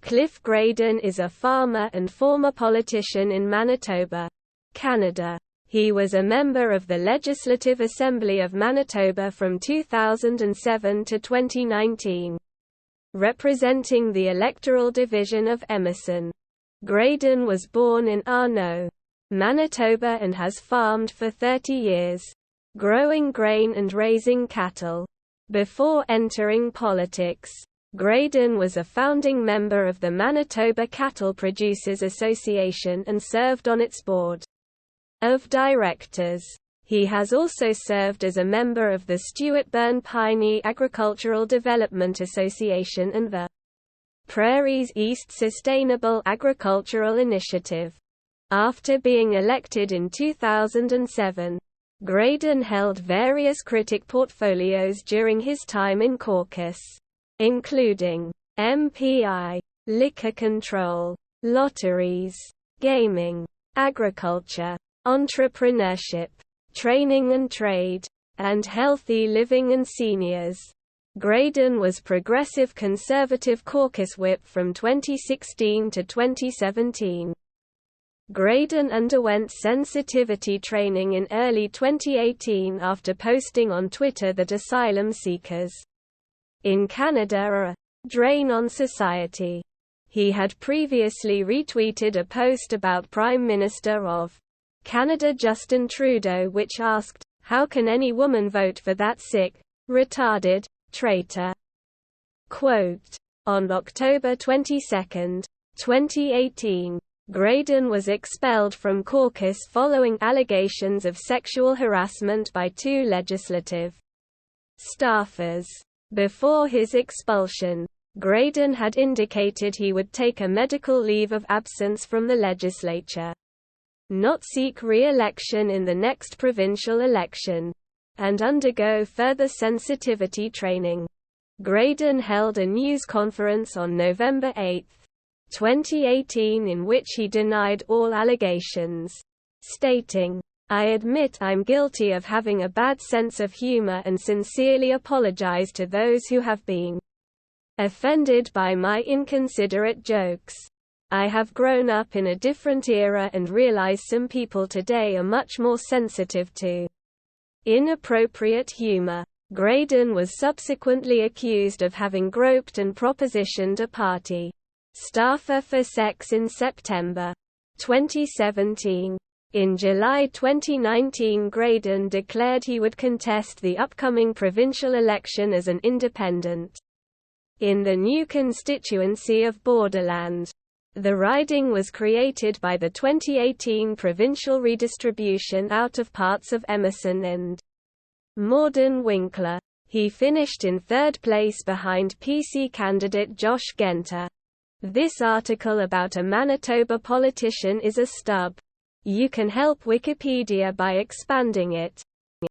Cliff Graydon is a farmer and former politician in Manitoba, Canada. He was a member of the Legislative Assembly of Manitoba from 2007 to 2019, representing the electoral division of Emerson. Graydon was born in Arnaud, Manitoba and has farmed for 30 years, growing grain and raising cattle. Before entering politics, Graydon was a founding member of the Manitoba Cattle Producers Association and served on its board of directors. He has also served as a member of the Stuartburn Piney Agricultural Development Association and the Prairies East Sustainable Agricultural Initiative. After being elected in 2007, Graydon held various critic portfolios during his time in caucus, including MPI, liquor control, lotteries, gaming, agriculture, entrepreneurship, training and trade, and healthy living and seniors. Graydon was Progressive Conservative Caucus Whip from 2016 to 2017. Graydon underwent sensitivity training in early 2018 after posting on Twitter that asylum seekers in Canada are a drain on society. He had previously retweeted a post about Prime Minister of Canada Justin Trudeau which asked, "How can any woman vote for that sick, retarded, traitor?" Quote. On October 22, 2018, Graydon was expelled from caucus following allegations of sexual harassment by two legislative staffers. Before his expulsion, Graydon had indicated he would take a medical leave of absence from the legislature, not seek re-election in the next provincial election, and undergo further sensitivity training. Graydon held a news conference on November 8, 2018 in which he denied all allegations, stating, "I admit I'm guilty of having a bad sense of humor and sincerely apologize to those who have been offended by my inconsiderate jokes. I have grown up in a different era and realize some people today are much more sensitive to inappropriate humor." Graydon was subsequently accused of having groped and propositioned a party staffer for sex in September 2017. In July 2019, Graydon declared he would contest the upcoming provincial election as an independent in the new constituency of Borderland. The riding was created by the 2018 provincial redistribution out of parts of Emerson and Morden Winkler. He finished in third place behind PC candidate Josh Genter. This article about a Manitoba politician is a stub. You can help Wikipedia by expanding it.